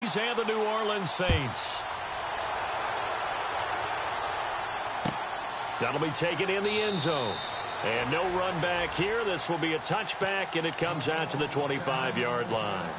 Breeze and the New Orleans Saints. That'll be taken in the end zone. And no run back here. This will be a touchback, and it comes out to the 25-yard line.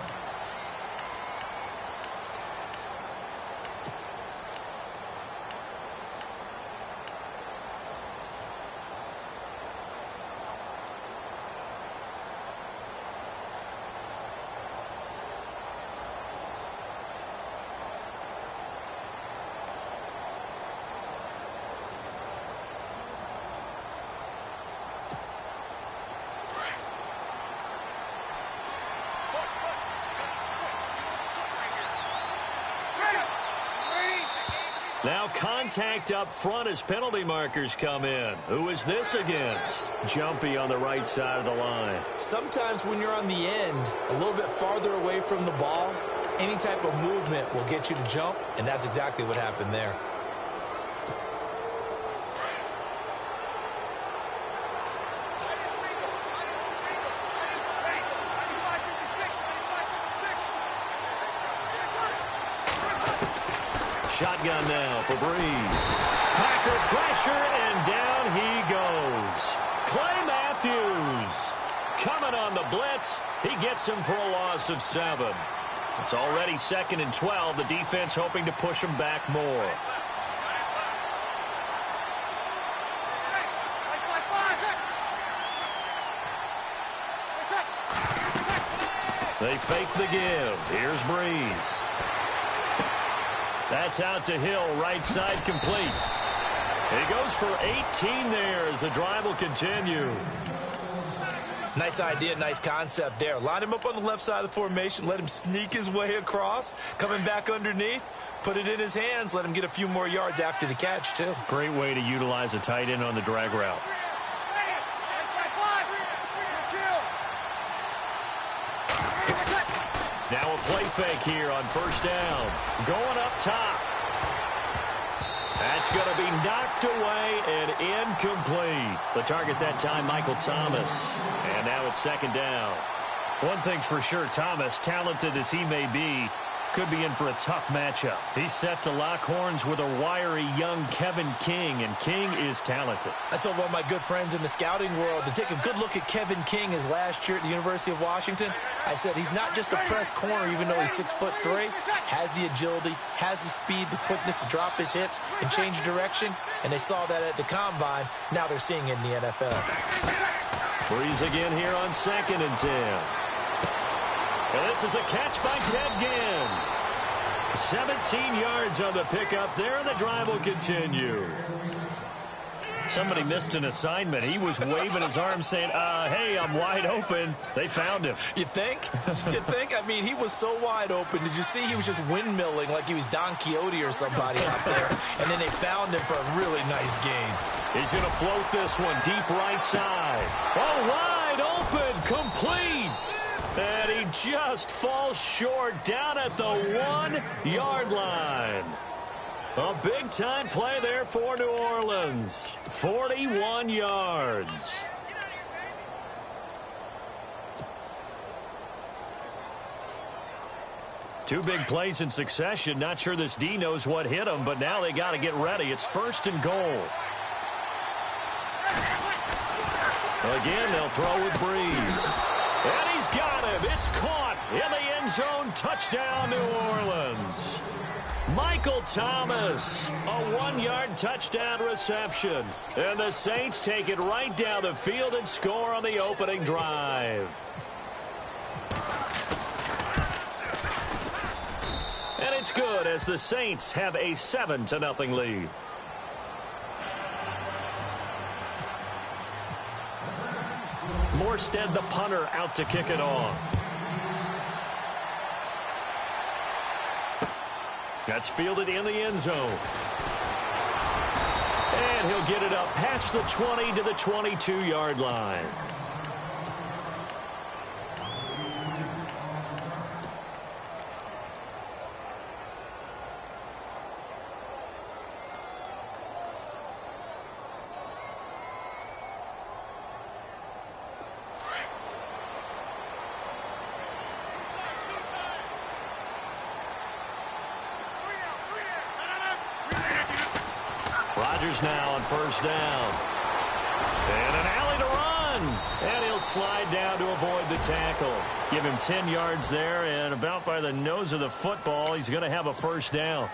Now contact up front as penalty markers come in. Who is this against? Jumpy on the right side of the line. Sometimes when you're on the end, a little bit farther away from the ball, any type of movement will get you to jump, and that's exactly what happened there. Shotgun now for Breeze. Packer pressure, and down he goes. Clay Matthews coming on the blitz. He gets him for a loss of 7. It's already 2nd and 12. The defense hoping to push him back more. They fake the give. Here's Breeze. That's out to Hill, right side complete. He goes for 18 there as the drive will continue. Nice idea, nice concept there. Line him up on the left side of the formation, let him sneak his way across, coming back underneath, put it in his hands, let him get a few more yards after the catch, too. Great way to utilize a tight end on the drag route. Now a play fake here on first down. Going up top. That's going to be knocked away and incomplete. The target that time, Michael Thomas. And now it's 2nd down. One thing's for sure, Thomas, talented as he may be, could be in for a tough matchup. He's set to lock horns with a wiry young Kevin King, and King is talented. I told one of my good friends in the scouting world to take a good look at Kevin King his last year at the University of Washington. I said he's not just a press corner, even though he's 6'3", has the agility, has the speed, the quickness to drop his hips and change direction, and they saw that at the Combine. Now they're seeing it in the NFL. Breeze again here on 2nd and 10. And this is a catch by Ted Ginn. 17 yards on the pickup there, and the drive will continue. Somebody missed an assignment. He was waving his arm saying, hey, I'm wide open. They found him. You think? You think? I mean, he was so wide open. Did you see he was just windmilling like he was Don Quixote or somebody out there? And then they found him for a really nice gain. He's going to float this one deep right side. Oh, wide open, complete. And he just falls short down at the 1-yard line. A big-time play there for New Orleans. 41 yards. Two big plays in succession. Not sure this D knows what hit him, but now they got to get ready. It's 1st and goal. Again, they'll throw with Breeze. And he's got him. It's caught in the end zone. Touchdown, New Orleans. Michael Thomas, a 1-yard touchdown reception. And the Saints take it right down the field and score on the opening drive. And it's good as the Saints have a 7-0 lead. Morstead, the punter, out to kick it off. That's fielded in the end zone. And he'll get it up past the 20 to the 22-yard line. Rodgers now on first down. And an alley to run. And he'll slide down to avoid the tackle. Give him 10 yards there, and about by the nose of the football, he's going to have a first down.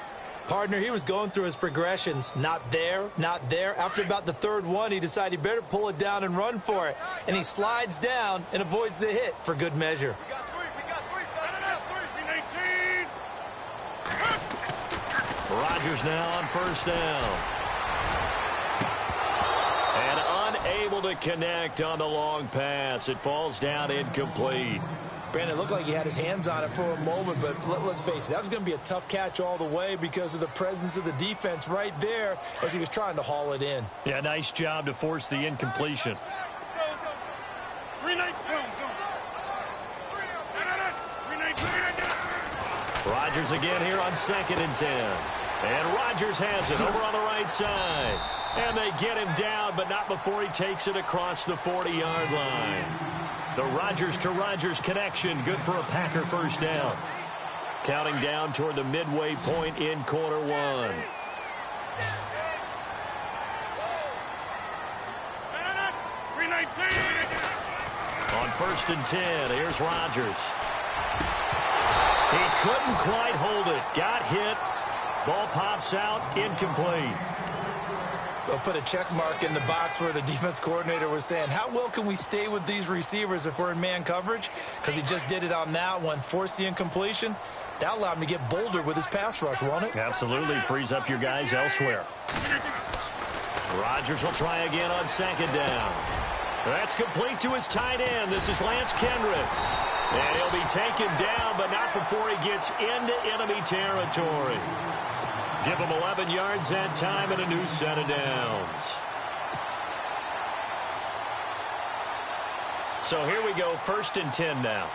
Partner, he was going through his progressions. Not there, not there. After about the third one, he decided he better pull it down and run for it. And he slides down and avoids the hit for good measure. Rodgers now on first down. And unable to connect on the long pass. It falls down incomplete. Brandon, it looked like he had his hands on it for a moment, but let's face it, that was going to be a tough catch all the way because of the presence of the defense right there as he was trying to haul it in. Yeah, nice job to force the incompletion. Rodgers again here on 2nd and 10. And Rodgers has it over on the right side. And they get him down, but not before he takes it across the 40-yard line. The Rodgers to Rodgers connection, good for a Packer first down. Counting down toward the midway point in quarter one. On 1st and 10, here's Rodgers. He couldn't quite hold it. Got hit. Ball pops out, incomplete. They'll put a check mark in the box where the defense coordinator was saying, how well can we stay with these receivers if we're in man coverage? Because he just did it on that one, forced the incompletion. That allowed him to get bolder with his pass rush, won't it? Absolutely, frees up your guys elsewhere. Rodgers will try again on 2nd down. That's complete to his tight end. This is Lance Kendricks. And he'll be taken down, but not before he gets into enemy territory. Give him 11 yards that time and a new set of downs. So here we go, 1st and 10 now.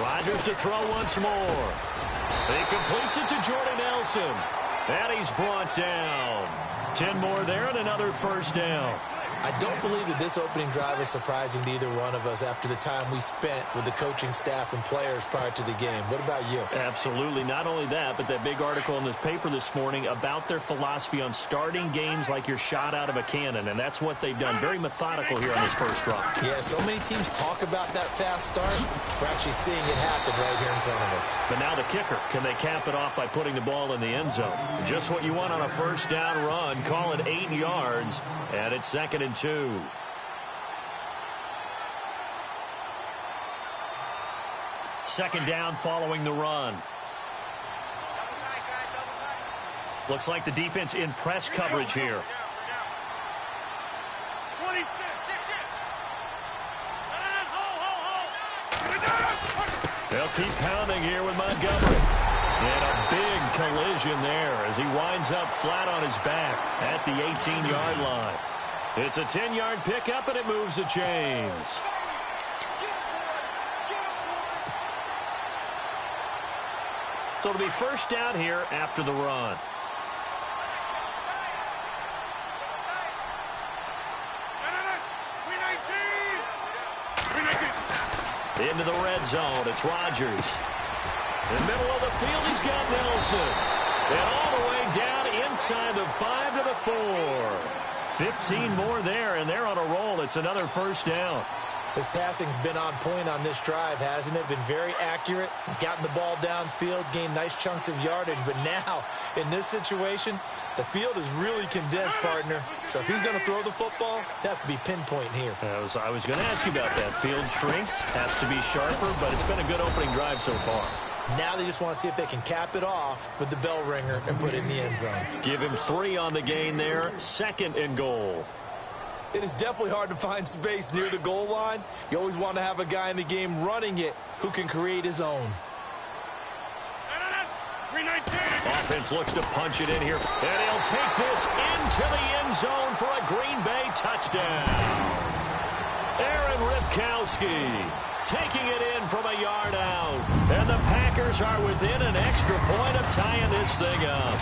Rodgers to throw once more. He completes it to Jordan Nelson. And he's brought down. 10 more there and another first down. I don't believe that this opening drive is surprising to either one of us after the time we spent with the coaching staff and players prior to the game. What about you? Absolutely. Not only that, but that big article in the paper this morning about their philosophy on starting games like you're shot out of a cannon, and that's what they've done. Very methodical here on this first drive. Yeah, so many teams talk about that fast start. We're actually seeing it happen right here in front of us. But now the kicker. Can they cap it off by putting the ball in the end zone? Just what you want on a first down run. Call it 8 yards, and it's 2nd and 2. Second down following the run. Looks like the defense in press coverage here. They'll keep pounding here with Montgomery. And a big collision there as he winds up flat on his back at the 18-yard line. It's a 10-yard pickup, and it moves the chains. So it'll be first down here after the run. Into the red zone, it's Rodgers. In the middle of the field, he's got Nelson. And all the way down inside the 5 to the 4. 15 more there, and they're on a roll. It's another first down. His passing's been on point on this drive, hasn't it? Been very accurate, gotten the ball downfield, gained nice chunks of yardage. But now, in this situation, the field is really condensed, partner. So if he's going to throw the football, that has to be pinpoint here. I was going to ask you about that. Field shrinks, has to be sharper, but it's been a good opening drive so far. Now they just want to see if they can cap it off with the bell ringer and put it in the end zone. Give him 3 on the gain there. 2nd and goal. It is definitely hard to find space near the goal line. You always want to have a guy in the game running it who can create his own. Offense looks to punch it in here. And he'll take this into the end zone for a Green Bay touchdown. Aaron Ripkowski taking it in from a yard out. And the Packers are within an extra point of tying this thing up.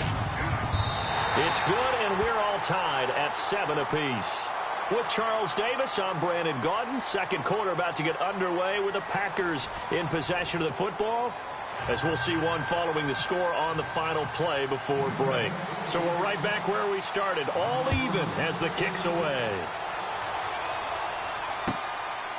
It's good, and we're all tied at 7 apiece. With Charles Davis, I'm Brandon Gaudin. Second quarter about to get underway with the Packers in possession of the football, as we'll see one following the score on the final play before break. So we're right back where we started, all even as the kick's away.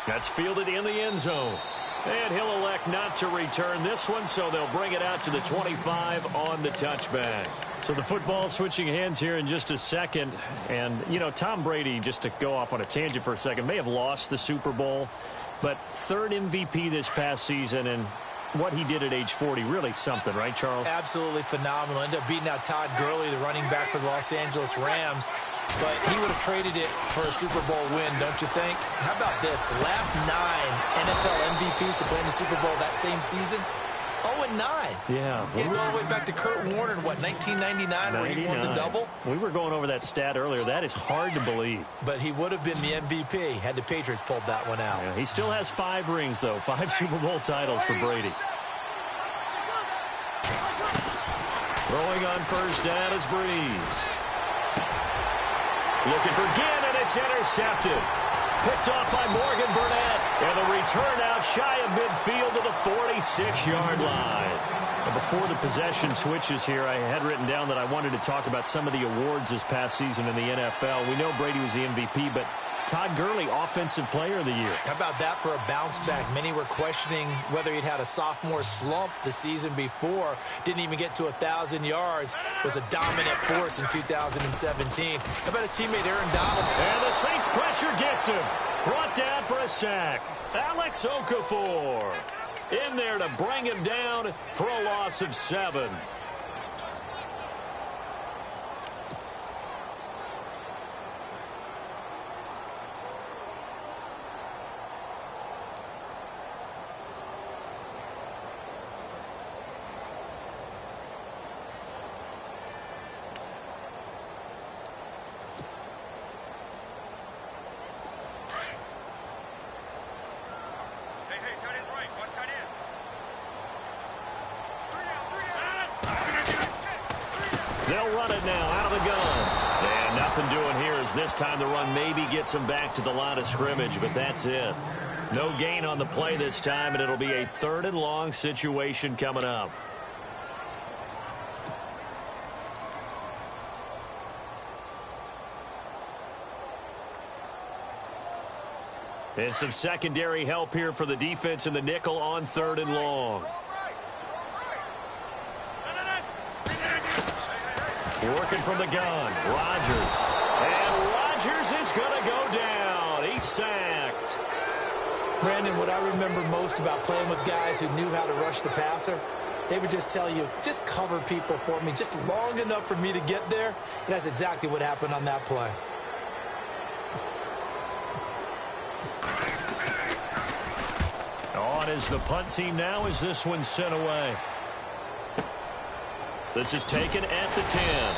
That's fielded in the end zone. And he'll elect not to return this one, so they'll bring it out to the 25 on the touchback. So the football switching hands here in just a second. And, you know, Tom Brady, just to go off on a tangent for a second, may have lost the Super Bowl, but third MVP this past season, and what he did at age 40, really something, right, Charles? Absolutely phenomenal. Ended up beating out Todd Gurley, the running back for the Los Angeles Rams. But he would have traded it for a Super Bowl win, don't you think? How about this? The last 9 NFL MVPs to play in the Super Bowl that same season, 0-9. Yeah. He go all the way back to Kurt Warner in, what, 1999, where he won the double? We were going over that stat earlier. That is hard to believe. But he would have been the MVP had the Patriots pulled that one out. Yeah, he still has 5 rings, though. 5 Super Bowl titles for Brady. Throwing on first down is Breeze. Looking for Ginn, and it's intercepted. Picked off by Morgan Burnett. And the return out shy of midfield to the 46-yard line. And before the possession switches here, I had written down that I wanted to talk about some of the awards this past season in the NFL. We know Brady was the MVP, but Todd Gurley, Offensive Player of the Year. How about that for a bounce back? Many were questioning whether he'd had a sophomore slump the season before. Didn't even get to 1,000 yards. Was a dominant force in 2017. How about his teammate Aaron Donald? And the Saints pressure gets him. Brought down for a sack. Alex Okafor in there to bring him down for a loss of 7. They'll run it now out of the gun. And nothing doing here as this time the run maybe gets them back to the line of scrimmage, but that's it. No gain on the play this time, and it'll be a 3rd and long situation coming up. And some secondary help here for the defense in the nickel on 3rd and long. Working from the gun, Rodgers. And Rodgers is going to go down. He's sacked. Brandon, what I remember most about playing with guys who knew how to rush the passer, they would just tell you, just cover people for me, just long enough for me to get there. And that's exactly what happened on that play. On is the punt team now as this one's sent away. This is taken at the 10.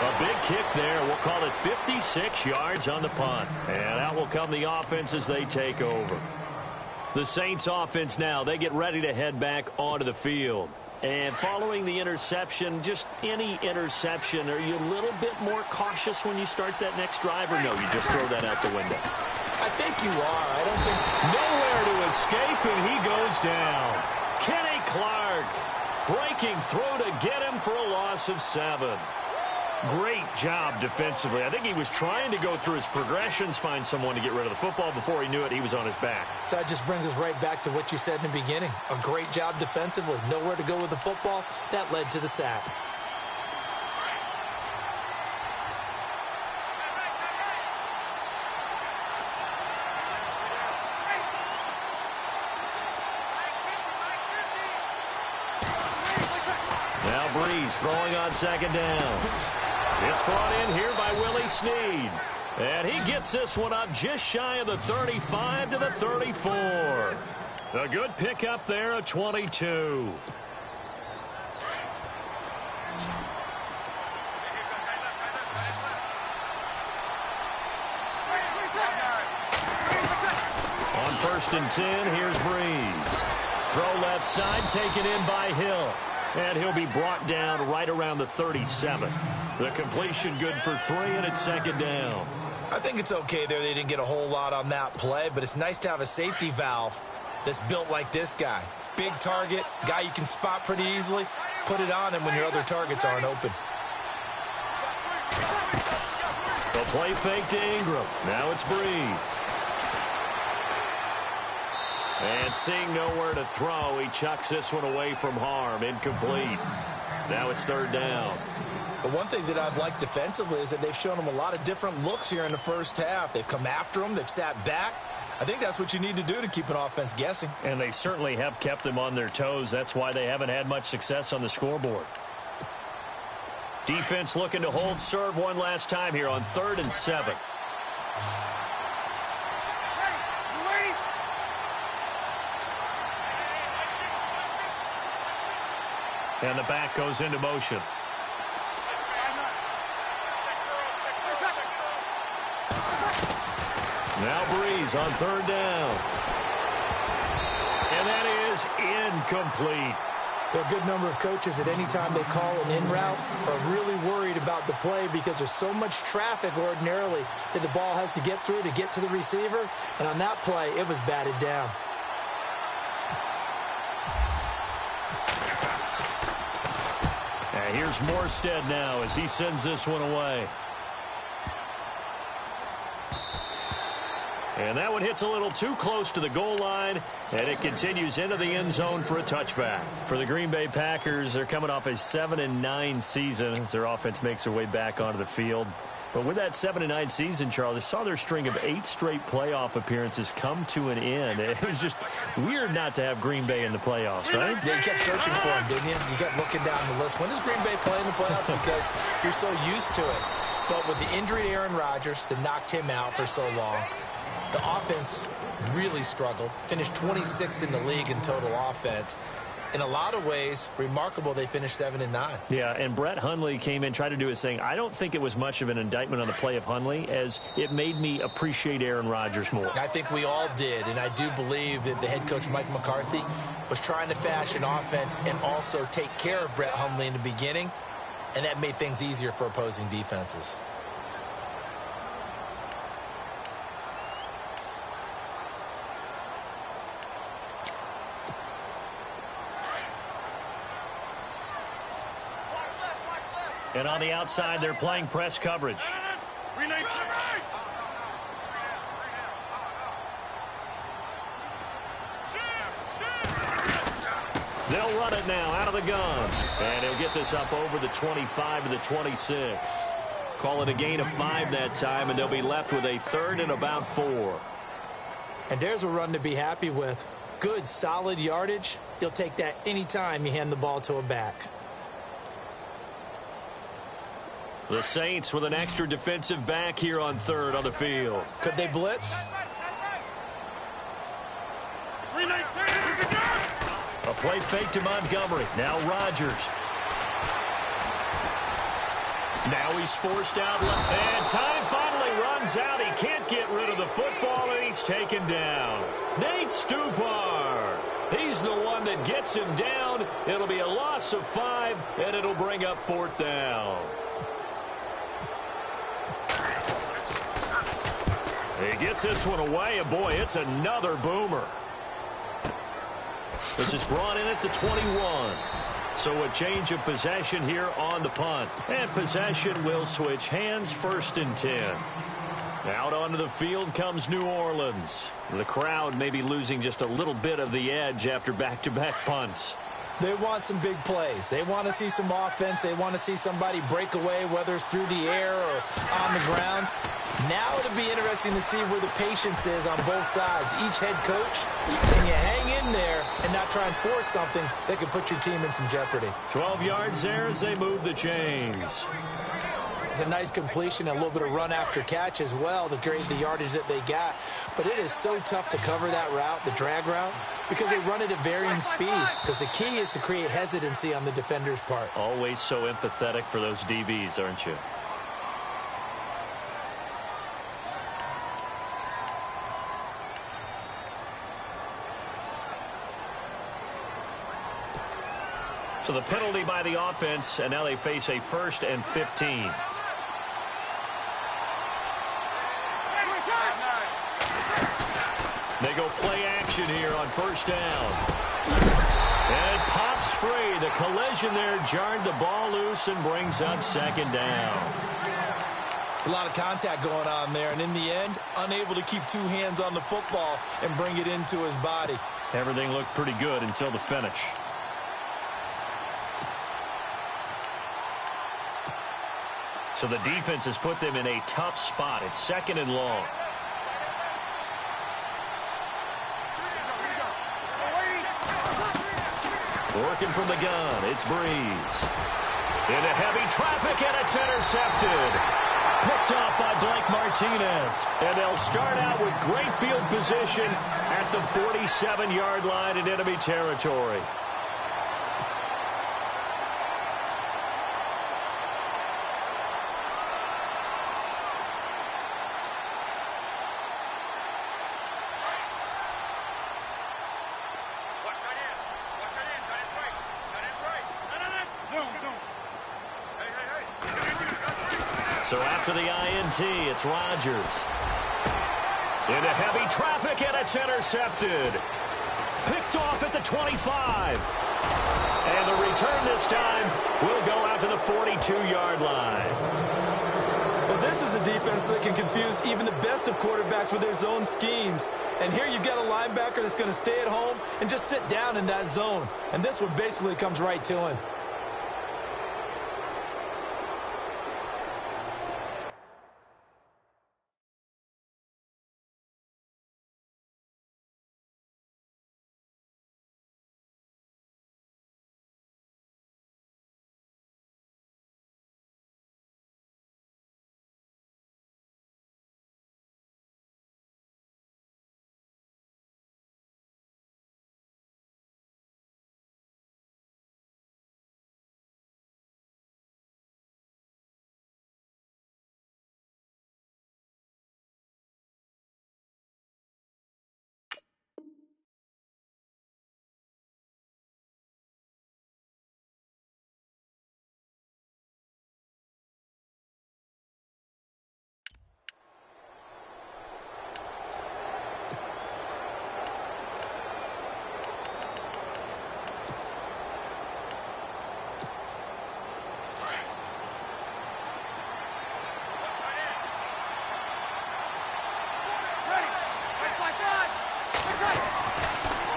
A big kick there. We'll call it 56 yards on the punt. And out will come the offense as they take over. The Saints offense now, they get ready to head back onto the field. And following the interception, just any interception, are you a little bit more cautious when you start that next drive, or no, you just throw that out the window? I think you are. I don't think... Nowhere to escape, and he goes down. Kenny Clark breaking through to get him for a loss of 7. Great job defensively. I think he was trying to go through his progressions, find someone to get rid of the football. Before he knew it, he was on his back. So that just brings us right back to what you said in the beginning. A great job defensively. Nowhere to go with the football. That led to the sack. Now Breeze throwing on 2nd down. It's brought in here by Willie Snead. And he gets this one up just shy of the 35 to the 34. A good pickup there of 22. On 1st and 10, here's Breeze. Throw left side, taken in by Hill. And he'll be brought down right around the 37. The completion good for 3, and it's 2nd down. I think it's okay there. They didn't get a whole lot on that play, but it's nice to have a safety valve that's built like this guy. Big target, guy you can spot pretty easily. Put it on him when your other targets aren't open. The play fake to Ingram. Now it's Breeze. And seeing nowhere to throw, he chucks this one away from harm. Incomplete. Now it's third down. But one thing that I've liked defensively is that they've shown him a lot of different looks here in the first half. They've come after him. They've sat back. I think that's what you need to do to keep an offense guessing. And they certainly have kept them on their toes. That's why they haven't had much success on the scoreboard. Defense looking to hold serve one last time here on 3rd and 7. And the back goes into motion. Now Breeze on 3rd down. And that is incomplete. There are a good number of coaches that any time they call an in route are really worried about the play because there's so much traffic ordinarily that the ball has to get through to get to the receiver. And on that play, it was batted down. And here's Morstead now as he sends this one away. And that one hits a little too close to the goal line, and it continues into the end zone for a touchback. For the Green Bay Packers, they're coming off a 7-9 season as their offense makes their way back onto the field. But with that 7-9 season, Charles, they saw their string of 8 straight playoff appearances come to an end. It was just weird not to have Green Bay in the playoffs, right? Yeah, you kept searching for them, didn't you? You kept looking down the list. When does Green Bay play in the playoffs? Because you're so used to it. But with the injury to Aaron Rodgers that knocked him out for so long, the offense really struggled, finished 26th in the league in total offense. In a lot of ways, remarkable they finished 7-9. Yeah, and Brett Hundley came in, tried to do his thing. I don't think it was much of an indictment on the play of Hundley, as it made me appreciate Aaron Rodgers more. I think we all did, and I do believe that the head coach, Mike McCarthy, was trying to fashion offense and also take care of Brett Hundley in the beginning, and that made things easier for opposing defenses. And on the outside, they're playing press coverage. They'll run it now out of the gun. And he'll get this up over the 25 to the 26. Call it a gain of 5 that time, and they'll be left with a 3rd and about 4. And there's a run to be happy with. Good, solid yardage. You'll take that anytime you hand the ball to a back. The Saints with an extra defensive back here on 3rd on the field. Could they blitz? A play fake to Montgomery. Now Rodgers. Now he's forced out left. And time finally runs out. He can't get rid of the football, and he's taken down. Nate Stupar. He's the one that gets him down. It'll be a loss of 5, and it'll bring up 4th down. He gets this one away, and boy, it's another boomer. This is brought in at the 21. So a change of possession here on the punt. And possession will switch hands, 1st and 10. Out onto the field comes New Orleans. The crowd may be losing just a little bit of the edge after back-to-back punts. They want some big plays. They want to see some offense. They want to see somebody break away, whether it's through the air or on the ground. Now it'll be interesting to see where the patience is on both sides. Each head coach, can you hang in there and not try and force something that could put your team in some jeopardy? 12 yards there as they move the chains. It's a nice completion and a little bit of run after catch as well to create the yardage that they got. But it is so tough to cover that route, the drag route, because they run it at varying speeds. Because the key is to create hesitancy on the defender's part. Always so empathetic for those DBs, aren't you? So the penalty by the offense, and now they face a 1st and 15. They go play action here on first down. And it pops free. The collision there jarred the ball loose and brings up second down. It's a lot of contact going on there, and in the end, unable to keep two hands on the football and bring it into his body. Everything looked pretty good until the finish. So the defense has put them in a tough spot. It's second and long. Working from the gun, it's Breeze. Into heavy traffic, and it's intercepted. Picked off by Blake Martinez. And they'll start out with great field position at the 47-yard line in enemy territory. So after the INT, it's Rodgers. Into heavy traffic, and it's intercepted. Picked off at the 25. And the return this time will go out to the 42-yard line. Well, this is a defense that can confuse even the best of quarterbacks with their zone schemes. And here you've got a linebacker that's going to stay at home and just sit down in that zone. And this one basically comes right to him.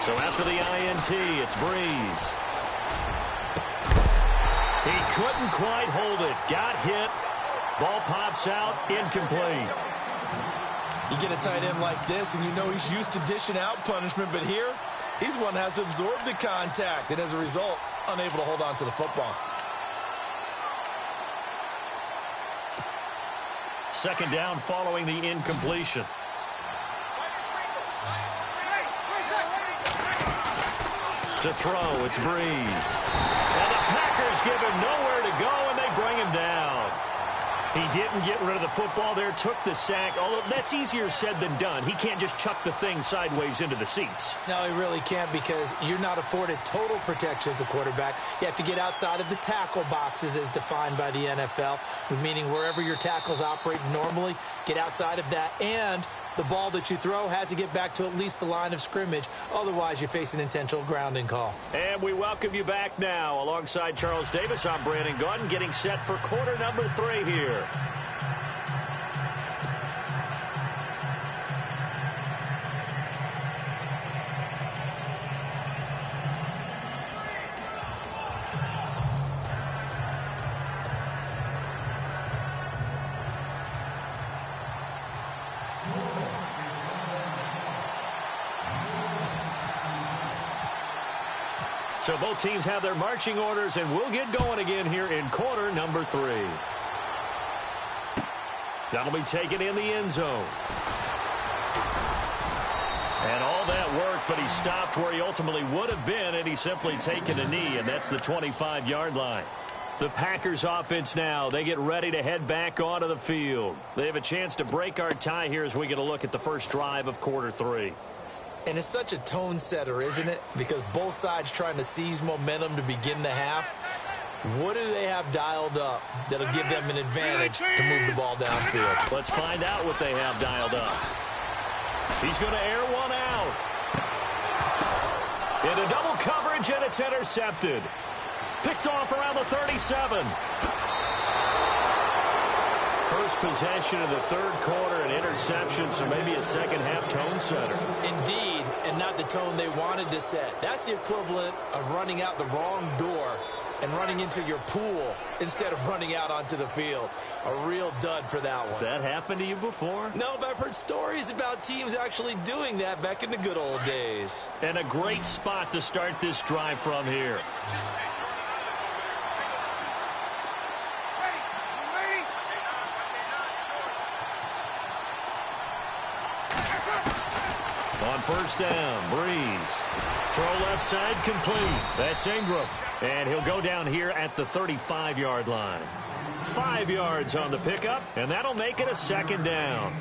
So after the INT, it's Breeze. He couldn't quite hold it. Got hit. Ball pops out. Incomplete. You get a tight end like this, and you know he's used to dishing out punishment, but here, he's one that has to absorb the contact, and as a result, unable to hold on to the football. Second down following the incompletion. To throw, it's Breeze. And the Packers give him nowhere to go, and they bring him down. He didn't get rid of the football there, took the sack, although that's easier said than done. He can't just chuck the thing sideways into the seats. No, he really can't, because you're not afforded total protection as a quarterback. You have to get outside of the tackle boxes as defined by the NFL, meaning wherever your tackles operate normally, get outside of that, and the ball that you throw has to get back to at least the line of scrimmage. Otherwise, you face an intentional grounding call. And we welcome you back now. Alongside Charles Davis, I'm Brandon Gunn, getting set for quarter number 3 here. So both teams have their marching orders, and we'll get going again here in quarter number 3. That'll be taken in the end zone. And all that work, but he stopped where he ultimately would have been, and he's simply taken a knee, and that's the 25-yard line. The Packers offense now, they get ready to head back onto the field. They have a chance to break our tie here as we get a look at the first drive of quarter 3. And it's such a tone setter, isn't it? Because both sides trying to seize momentum to begin the half. What do they have dialed up that'll give them an advantage to move the ball downfield? Let's find out what they have dialed up. He's going to air one out. Into double coverage, and it's intercepted. Picked off around the 37. First possession of the third quarter, an interception, so maybe a second-half tone setter. Indeed, and not the tone they wanted to set. That's the equivalent of running out the wrong door and running into your pool instead of running out onto the field. A real dud for that one. Has that happened to you before? No, but I've heard stories about teams actually doing that back in the good old days. And a great spot to start this drive from here. On first down, Breeze. Throw left side complete. That's Ingram. And he'll go down here at the 35-yard line. 5 yards on the pickup, and that'll make it a second down.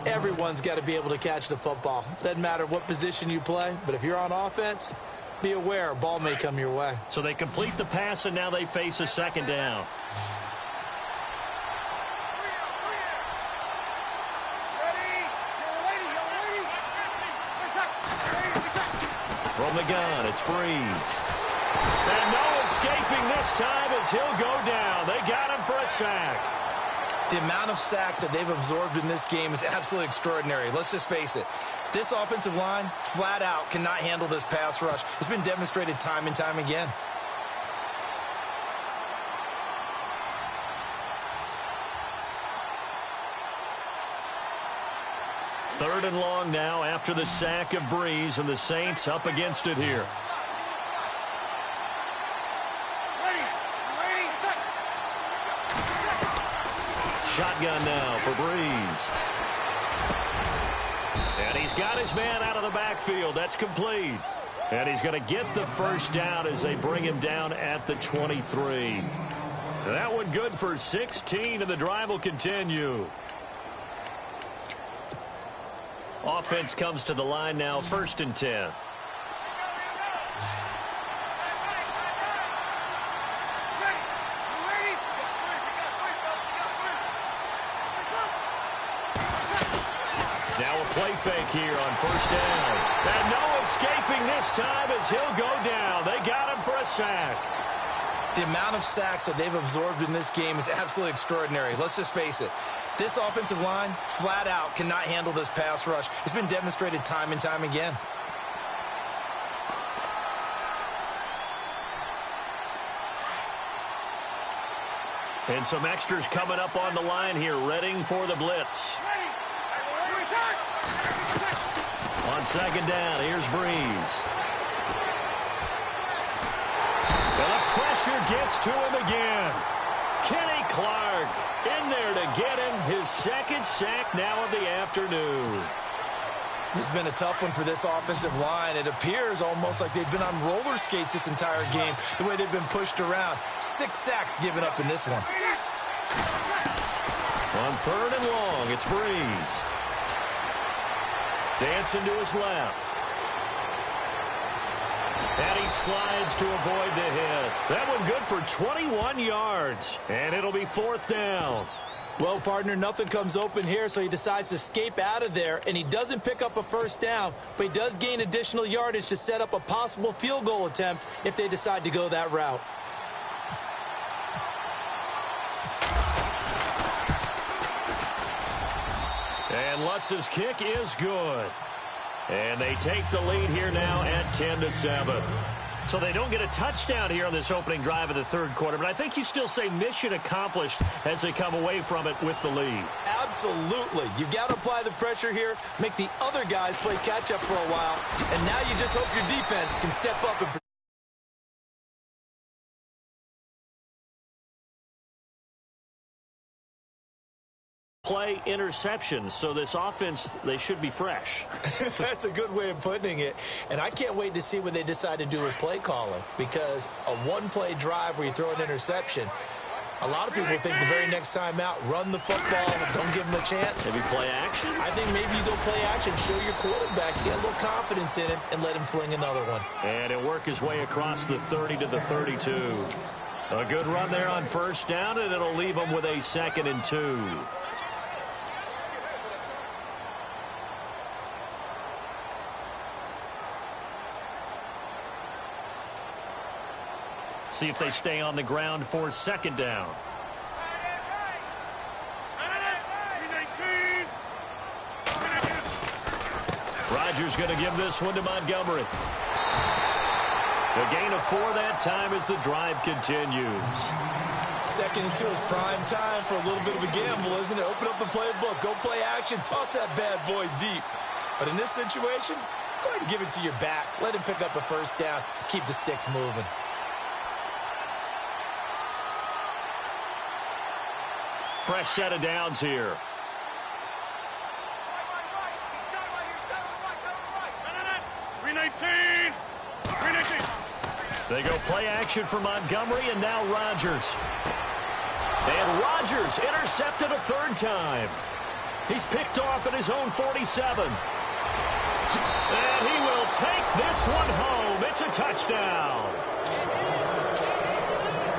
Everyone's got to be able to catch the football. Doesn't matter what position you play, but if you're on offense, be aware a ball may come your way. So they complete the pass, and now they face a second down. From the gun, it's Breeze. And no escaping this time as he'll go down. They got him for a sack. The amount of sacks that they've absorbed in this game is absolutely extraordinary. Let's just face it. This offensive line, flat out, cannot handle this pass rush. It's been demonstrated time and time again. Third and long now after the sack of Breeze, and the Saints up against it here. Shotgun now for Breeze. And he's got his man out of the backfield. That's complete. And he's going to get the first down as they bring him down at the 23. That one good for 16, and the drive will continue. Offense comes to the line now, 1st and 10. Now a play fake here on first down. And no escaping this time as he'll go down. They got him for a sack. The amount of sacks that they've absorbed in this game is absolutely extraordinary. Let's just face it. This offensive line, flat out, cannot handle this pass rush. It's been demonstrated time and time again. And some extras coming up on the line here, readying for the blitz. On second down, here's Breeze. And the pressure gets to him again. Kenny Clark in there to get him his second sack now of the afternoon. This has been a tough one for this offensive line. It appears almost like they've been on roller skates this entire game, the way they've been pushed around. 6 sacks given up in this one. On third and long, it's Breeze. Dancing to his left. And he slides to avoid the hit. That one good for 21 yards. And it'll be 4th down. Well, partner, nothing comes open here, so he decides to escape out of there, and he doesn't pick up a first down, but he does gain additional yardage to set up a possible field goal attempt if they decide to go that route. And Lutz's kick is good. And they take the lead here now at 10-7. So they don't get a touchdown here on this opening drive of the third quarter, but I think you still say mission accomplished as they come away from it with the lead. Absolutely. You've got to apply the pressure here, make the other guys play catch-up for a while, and now you just hope your defense can step up and play interceptions, so this offense, they should be fresh. That's a good way of putting it. And I can't wait to see what they decide to do with play calling, because a one-play drive where you throw an interception, a lot of people think the very next time out, run the football, don't give them a chance. Maybe play action? I think maybe you go play action, show your quarterback, get a little confidence in him, and let him fling another one. And he'll work his way across the 30 to the 32. A good run there on first down, and it'll leave him with a 2nd and 2. See if they stay on the ground for second down. Rodgers going to give this one to Montgomery. A gain of 4 that time as the drive continues. Second into his prime time for a little bit of a gamble, isn't it? Open up the playbook, go play action, toss that bad boy deep. But in this situation, go ahead and give it to your back. Let him pick up a first down, keep the sticks moving. Fresh set of downs here. They go play action for Montgomery, and now Rodgers. And Rodgers intercepted a third time. He's picked off at his own 47. And he will take this one home. It's a touchdown.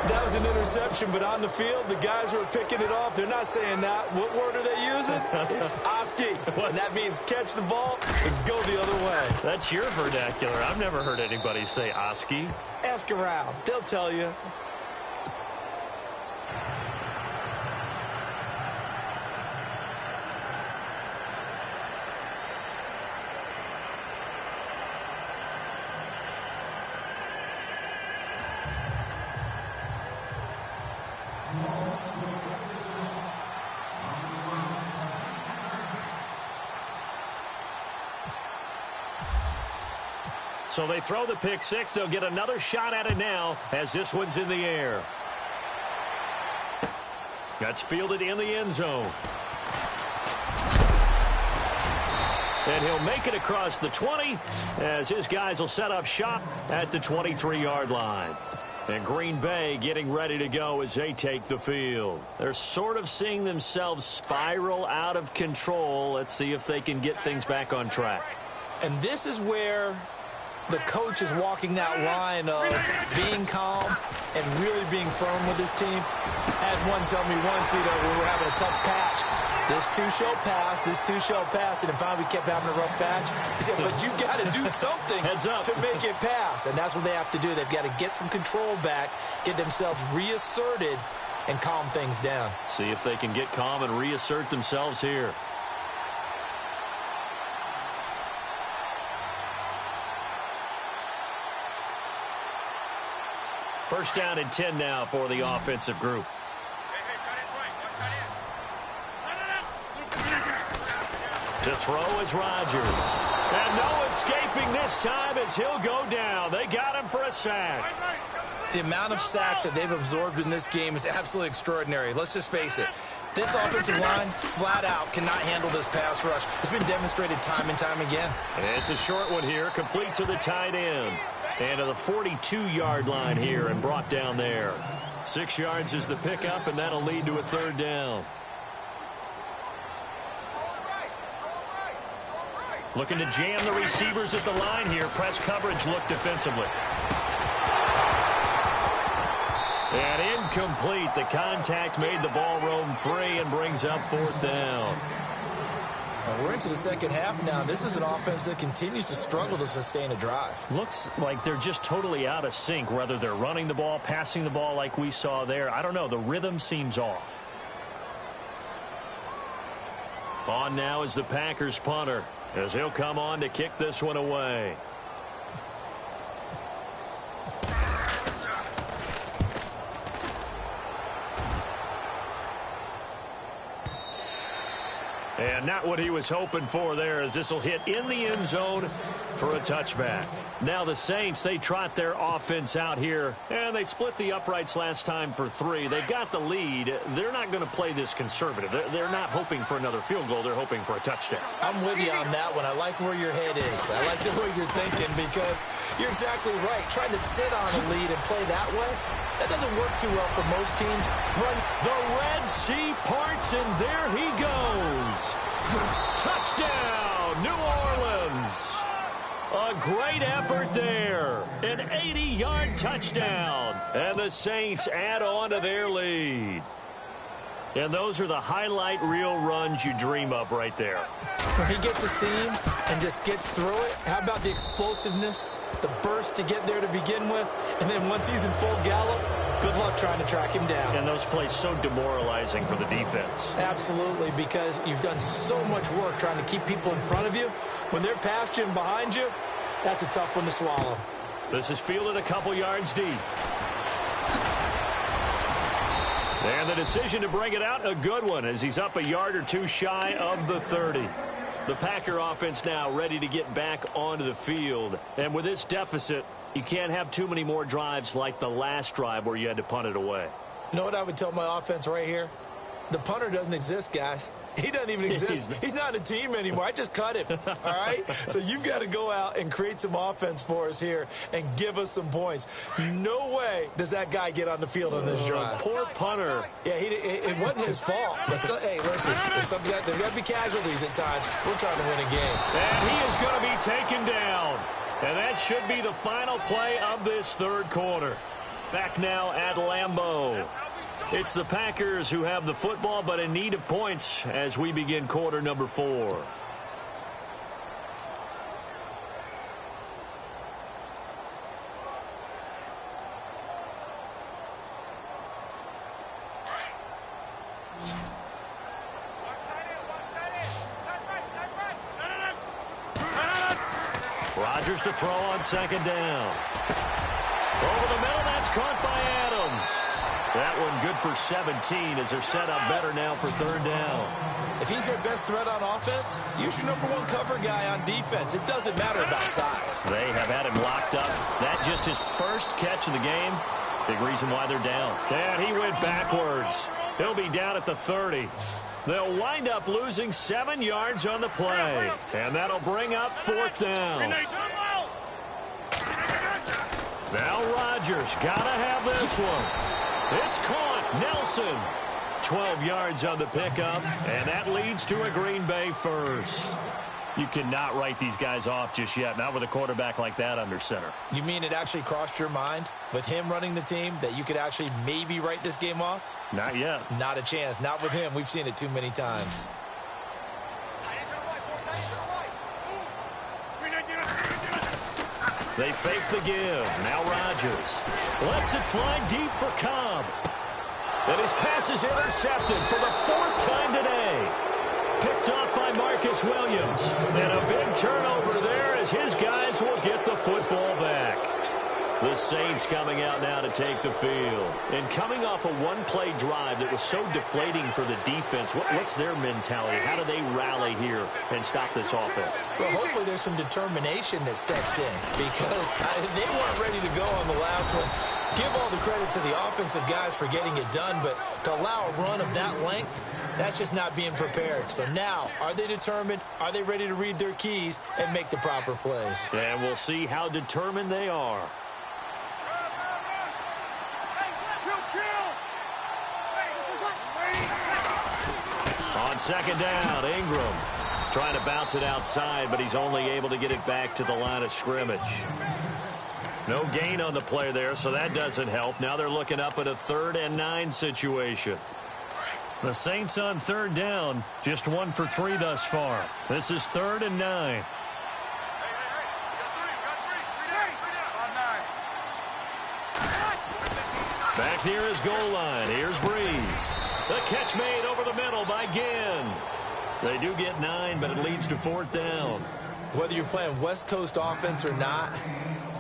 That was an interception, but on the field, the guys who are picking it off, they're not saying that. What word are they using? It's Oski. And that means catch the ball and go the other way. That's your vernacular. I've never heard anybody say Oski. Ask around. They'll tell you. So they throw the pick six. They'll get another shot at it now as this one's in the air. That's fielded in the end zone. And he'll make it across the 20 as his guys will set up shop at the 23-yard line. And Green Bay getting ready to go as they take the field. They're sort of seeing themselves spiral out of control. Let's see if they can get things back on track. And this is where the coach is walking that line of being calm and really being firm with his team. I had one tell me once, when we were having a tough patch, this too shall pass, this too shall pass, and finally we kept having a rough patch. He said, but you got to do something to make it pass, and that's what they have to do. They've got to get some control back, get themselves reasserted, and calm things down. See if they can get calm and reassert themselves here. First down and 10 now for the offensive group. To throw is Rodgers. And no escaping this time as he'll go down. They got him for a sack. The amount of sacks that they've absorbed in this game is absolutely extraordinary. Let's just face it. This offensive line, flat out, cannot handle this pass rush. It's been demonstrated time and time again. And it's a short one here, complete to the tight end. And to the 42-yard line here and brought down there. 6 yards is the pickup, and that'll lead to a third down. Looking to jam the receivers at the line here. Press coverage look defensively. And incomplete. The contact made the ball roam free and brings up fourth down. We're into the second half now. This is an offense that continues to struggle to sustain a drive. Looks like they're just totally out of sync, whether they're running the ball, passing the ball like we saw there. I don't know. The rhythm seems off. On now is the Packers punter as he'll come on to kick this one away. And not what he was hoping for there, as this will hit in the end zone for a touchback. Now the Saints, they trot their offense out here, and they split the uprights last time for 3. They got the lead. They're not going to play this conservative. They're not hoping for another field goal. They're hoping for a touchdown. I'm with you on that one. I like where your head is. I like the way you're thinking, because you're exactly right. Trying to sit on a lead and play that way, that doesn't work too well for most teams. The Red Sea parts, and there he goes. Touchdown, New Orleans. A great effort there. An 80-yard touchdown. And the Saints add on to their lead. And those are the highlight reel runs you dream of right there. When he gets a seam and just gets through it, how about the explosiveness, the burst to get there to begin with, and then once he's in full gallop, good luck trying to track him down. And those plays so demoralizing for the defense. Absolutely, because you've done so much work trying to keep people in front of you. When they're past you and behind you, that's a tough one to swallow. This is fielded a couple yards deep. And the decision to bring it out, a good one, as he's up a yard or two shy of the 30. The Packer offense now ready to get back onto the field. And with this deficit, you can't have too many more drives like the last drive where you had to punt it away. You know what I would tell my offense right here? The punter doesn't exist, guys. He doesn't even exist. He's not a team anymore. I just cut him, all right? So you've got to go out and create some offense for us here and give us some points. No way does that guy get on the field on this drive. Poor punter. Yeah, it wasn't his fault. But hey, listen, there's got to be casualties at times. We're trying to win a game. And he is going to be taken down. And that should be the final play of this third quarter. Back now at Lambeau. It's the Packers who have the football, but in need of points as we begin quarter number 4. Rodgers to throw on second down. Over the middle, that's caught by Adams. That one good for 17 as they're set up better now for third down. If he's their best threat on offense, use your number one cover guy on defense. It doesn't matter about size. They have had him locked up. That just his first catch of the game. Big reason why they're down. And he went backwards. He'll be down at the 30. They'll wind up losing 7 yards on the play. And that'll bring up fourth down. Now Rodgers got to have this one. It's caught. Nelson. 12 yards on the pickup, and that leads to a Green Bay first. You cannot write these guys off just yet, not with a quarterback like that under center. You mean it actually crossed your mind with him running the team that you could actually maybe write this game off? Not yet. Not a chance. Not with him. We've seen it too many times. They fake the give. Now Rodgers lets it fly deep for Cobb. And his pass is intercepted for the 4th time today. Picked off by Marcus Williams. And a big turnover there as his guys will get the football back. The Saints coming out now to take the field. And coming off a one-play drive that was so deflating for the defense, what's their mentality? How do they rally here and stop this offense? Well, hopefully there's some determination that sets in because they weren't ready to go on the last one. Give all the credit to the offensive guys for getting it done, but to allow a run of that length, that's just not being prepared. So now, are they determined? Are they ready to read their keys and make the proper plays? And we'll see how determined they are. On second down, Ingram trying to bounce it outside, but he's only able to get it back to the line of scrimmage. No gain on the play there, so that doesn't help. Now they're looking up at a 3rd and 9 situation. The Saints on third down, just 1 for 3 thus far. This is 3rd and 9. Back near his goal line. Here's Breeze. The catch made over the middle by Ginn. They do get 9, but it leads to 4th down. Whether you're playing West Coast offense or not,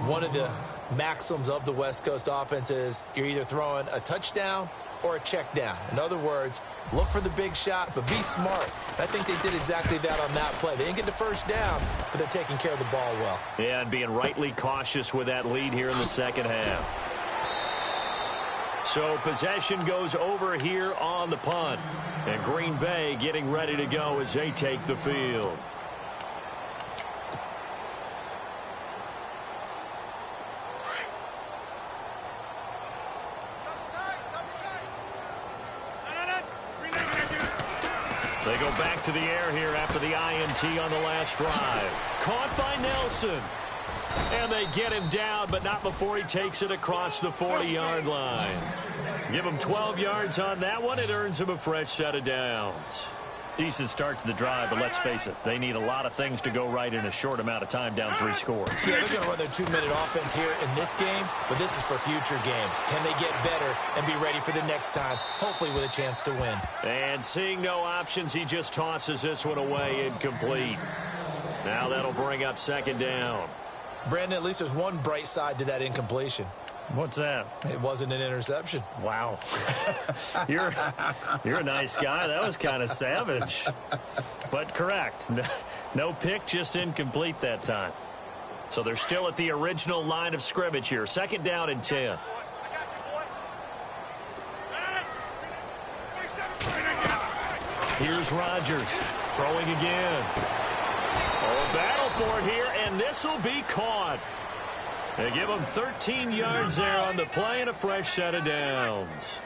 one of the maxims of the West Coast offense is you're either throwing a touchdown or a check down. In other words, look for the big shot, but be smart. I think they did exactly that on that play. They didn't get the first down, but they're taking care of the ball well. Yeah, and being rightly cautious with that lead here in the second half. So possession goes over here on the punt. And Green Bay getting ready to go as they take the field. They go back to the air here after the INT on the last drive. Caught by Nelson. And they get him down, but not before he takes it across the 40-yard line. Give him 12 yards on that one. It earns him a fresh set of downs. Decent start to the drive, but let's face it, they need a lot of things to go right in a short amount of time down 3 scores. Yeah, they're going to run their 2-minute offense here in this game, but this is for future games. Can they get better and be ready for the next time, hopefully with a chance to win? And seeing no options, he just tosses this one away incomplete. Now that'll bring up 2nd down. Brandon, at least there's one bright side to that incompletion. What's that? It wasn't an interception. Wow. You're a nice guy. That was kind of savage. But correct. No pick, just incomplete that time. So they're still at the original line of scrimmage here. 2nd down and 10. Here's Rodgers throwing again. Oh, a battle for it here, and this will be caught. They give him 13 yards there on the play and a fresh set of downs.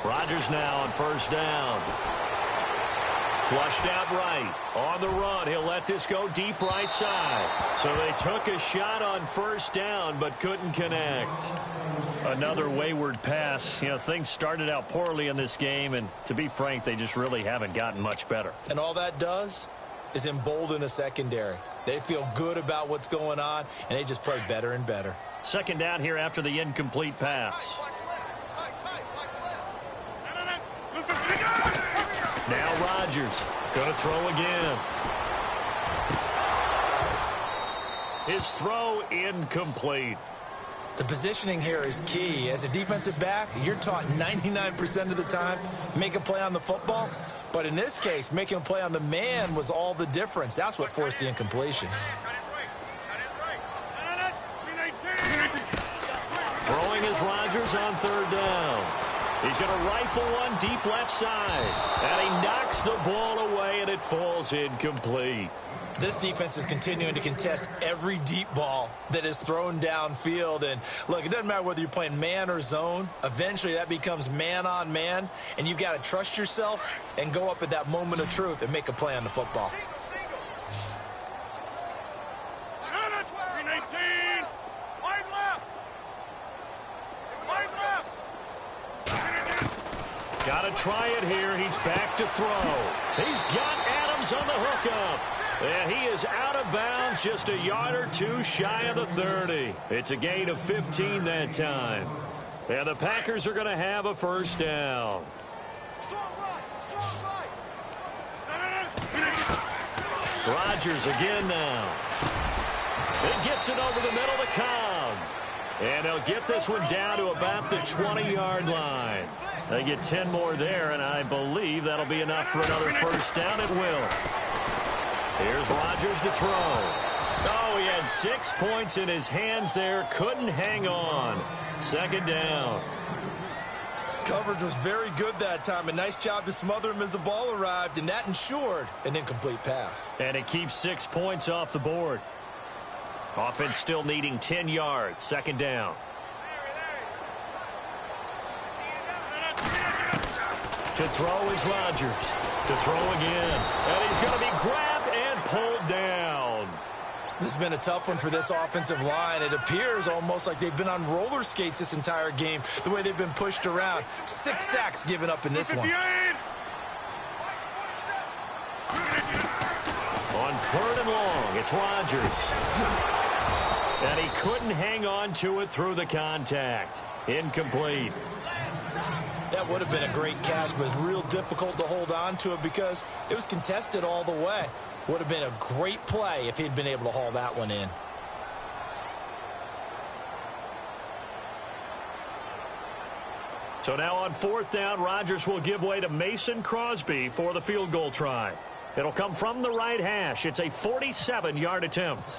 Rodgers now on 1st down. Flushed out right. On the run, he'll let this go deep right side. So they took a shot on 1st down, but couldn't connect. Another wayward pass. You know, things started out poorly in this game, and to be frank, they just really haven't gotten much better. And all that does is embolden a secondary. They feel good about what's going on, and they just play better and better. 2nd down here after the incomplete pass. Now Rodgers going to throw again. His throw incomplete. The positioning here is key. As a defensive back, you're taught 99% of the time, make a play on the football. But in this case, making a play on the man was all the difference. That's what forced the incompletion. Throwing is Rodgers on 3rd down. He's going to rifle one deep left side. And he knocks the ball away, and it falls incomplete. This defense is continuing to contest every deep ball that is thrown downfield. And, look, it doesn't matter whether you're playing man or zone. Eventually, that becomes man on man. And you've got to trust yourself and go up at that moment of truth and make a play on the football. Got to try it here. He's back to throw. He's got Adams on the hookup. And he is out of bounds, just a yard or two shy of the 30. It's a gain of 15 that time. And the Packers are going to have a 1st down. Rodgers again now. He gets it over the middle to Cobb. And they'll get this one down to about the 20-yard line. They get 10 more there, and I believe that'll be enough for another 1st down. It will. Here's Rodgers to throw. Oh, he had 6 points in his hands there. Couldn't hang on. 2nd down. Coverage was very good that time. A nice job to smother him as the ball arrived, and that ensured an incomplete pass. And it keeps 6 points off the board. Offense still needing 10 yards. 2nd down. To throw is Rodgers. To throw again. And he's going to be grabbed and pulled down. This has been a tough one for this offensive line. It appears almost like they've been on roller skates this entire game, the way they've been pushed around. 6 sacks given up in this one. On 3rd and long, it's Rodgers. And he couldn't hang on to it through the contact. Incomplete. That would have been a great catch, but it's real difficult to hold on to it because it was contested all the way. Would have been a great play if he'd been able to haul that one in. So now on 4th down, Rodgers will give way to Mason Crosby for the field goal try. It'll come from the right hash. It's a 47-yard attempt.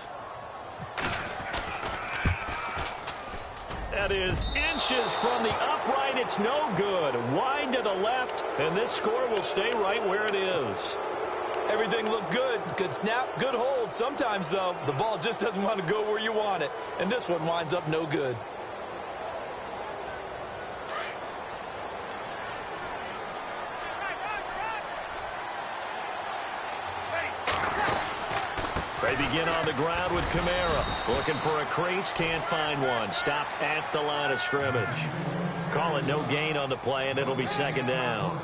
That is inches from the upright. It's no good. Wide to the left, and this score will stay right where it is. Everything looked good. Good snap, good hold. Sometimes, though, the ball just doesn't want to go where you want it. And this one winds up no good. They begin on the ground with Kamara. Looking for a crease, can't find one. Stopped at the line of scrimmage. Call it no gain on the play, and it'll be second down.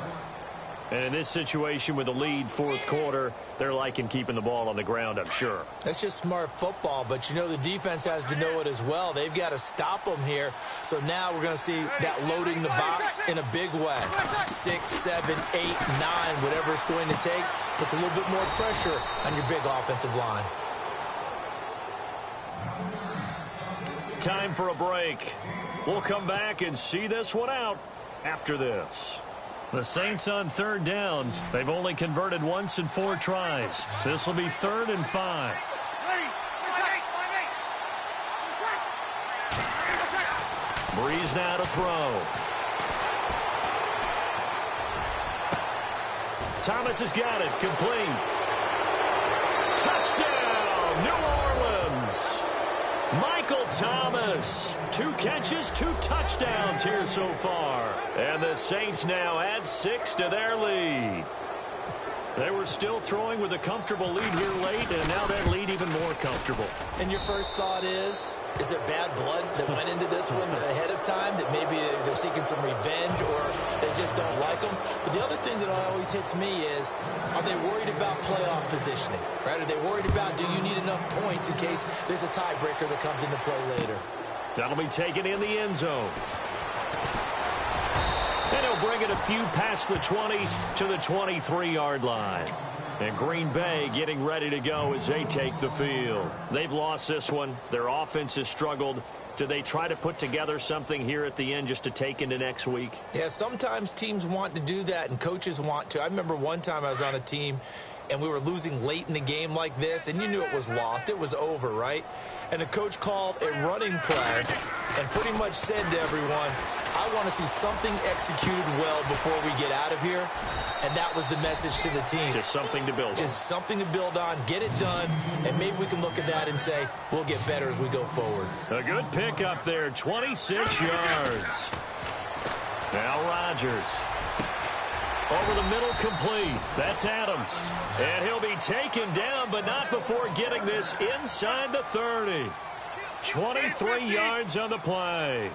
And in this situation with the lead fourth quarter, they're liking keeping the ball on the ground, I'm sure. That's just smart football, but you know the defense has to know it as well. They've got to stop them here. So now we're going to see that loading the box in a big way. 6, 7, 8, 9, whatever it's going to take, puts a little bit more pressure on your big offensive line. Time for a break. We'll come back and see this one out after this. The Saints on third down. They've only converted once in 4 tries. This will be 3rd and 5. Breeze now to throw. Thomas has got it. Complete. Touchdown, New Orleans. Michael Thomas. 2 catches, 2 touchdowns here so far. And the Saints now add 6 to their lead. They were still throwing with a comfortable lead here late, and now that lead even more comfortable. And your first thought is there bad blood that went into this one ahead of time, that maybe they're seeking some revenge or they just don't like them? But the other thing that always hits me is, are they worried about playoff positioning? Right? Are they worried about, do you need enough points in case there's a tiebreaker that comes into play later? That'll be taken in the end zone. And he'll bring it a few past the 20 to the 23-yard line. And Green Bay getting ready to go as they take the field. They've lost this one. Their offense has struggled. Do they try to put together something here at the end just to take into next week? Yeah, sometimes teams want to do that and coaches want to. I remember one time I was on a team and we were losing late in the game like this, and you knew it was lost. It was over, right? And the coach called a running play and pretty much said to everyone, I want to see something executed well before we get out of here. And that was the message to the team. Just something to build on. Just something to build on, get it done, and maybe we can look at that and say, we'll get better as we go forward. A good pick up there, 26 yards. Now Rodgers. Over the middle, complete. That's Adams. And he'll be taken down, but not before getting this inside the 30. 23 yards on the play.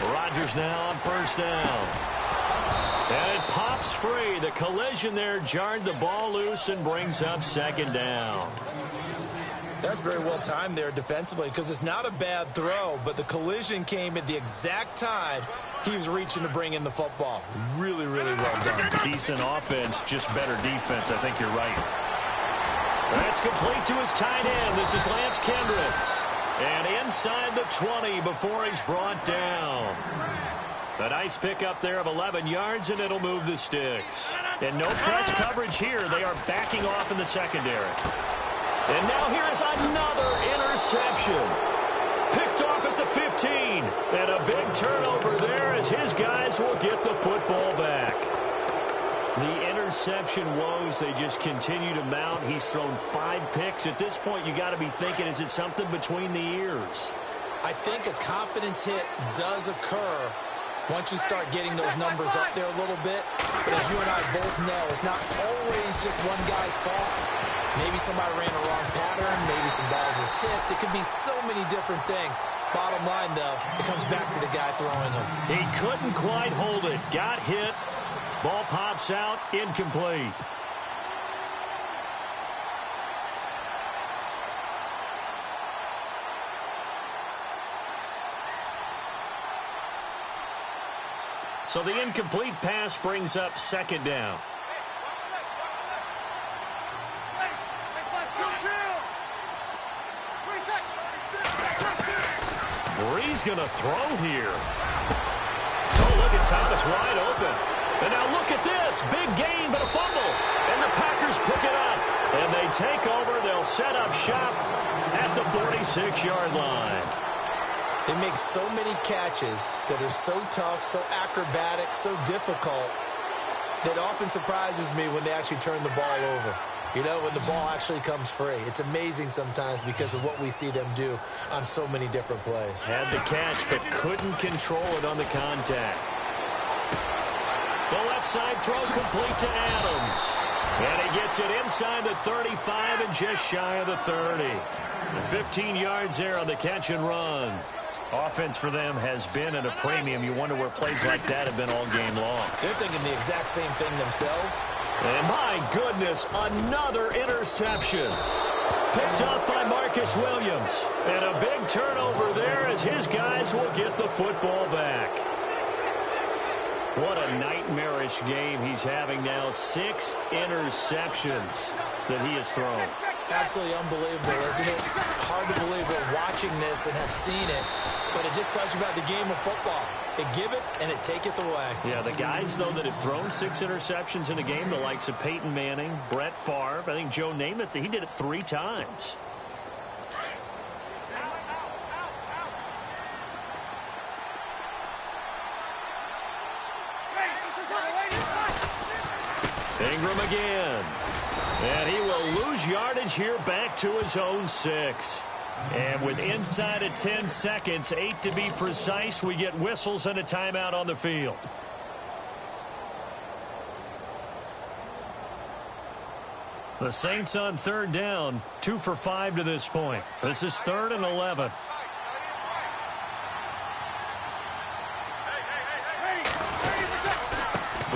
Rodgers now on first down. And it pops free. The collision there jarred the ball loose and brings up second down. That's very well timed there defensively, because it's not a bad throw, but the collision came at the exact time he was reaching to bring in the football. Really, really well done. Decent offense, just better defense. I think you're right. That's complete to his tight end. This is Lance Kendricks. And inside the 20 before he's brought down. A nice pick up there of 11 yards, and it'll move the sticks. And no press coverage here. They are backing off in the secondary. And now here is another interception. Picked off at the 15. And a big turnover there as his guys will get the football back. The interception woes, they just continue to mount. He's thrown 5 picks. At this point, you got to be thinking, is it something between the ears? I think a confidence hit does occur once you start getting those numbers up there a little bit. But as you and I both know, it's not always just one guy's fault. Maybe somebody ran a wrong pattern. Maybe some balls were tipped. It could be so many different things. Bottom line, though, it comes back to the guy throwing them. He couldn't quite hold it. Got hit. Ball pops out. Incomplete. So the incomplete pass brings up second down. Breeze going to throw here. Oh, look at Thomas wide open. And now look at this. Big gain, but a fumble. And the Packers pick it up. And they take over. They'll set up shop at the 46-yard line. They make so many catches that are so tough, so acrobatic, so difficult, that often surprises me when they actually turn the ball over. You know, when the ball actually comes free. It's amazing sometimes because of what we see them do on so many different plays. Had the catch, but couldn't control it on the contact. The left side throw complete to Adams. And he Gets it inside the 35 and just shy of the 30. 15 yards there on the catch and run. Offense for them has been at a premium. You wonder where plays like that have been all game long. They're thinking the exact same thing themselves. And my goodness, another interception. Picked up by Marcus Williams. And a big turnover there as his guys will get the football back. What a nightmarish game he's having now. 6 interceptions that he has thrown. Absolutely unbelievable, isn't it? Hard to believe we're watching this and have seen it, but it just tells you about the game of football. It giveth and it taketh away. Yeah, the guys, though, that have thrown 6 interceptions in a game, the likes of Peyton Manning, Brett Favre, I think Joe Namath, he did it 3 times. Ingram again. And he will lose yardage here back to his own 6. And with inside of 10 seconds, 8 to be precise, we get whistles and a timeout on the field. The Saints on 3rd down, 2 for 5 to this point. This is 3rd and 11.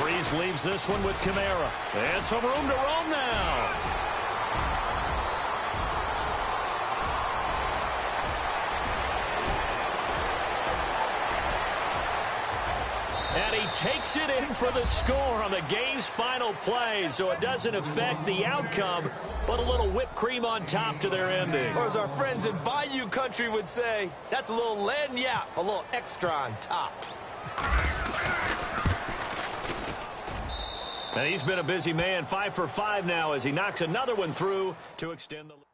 Breeze leaves this one with Kamara. And some room to roam now. And he takes it in for the score on the game's final play, so it doesn't affect the outcome, but a little whipped cream on top to their ending. Or as our friends in Bayou country would say, that's a little lagniappe, a little extra on top. And he's been a busy man, 5 for 5 now as he knocks another one through to extend the lead.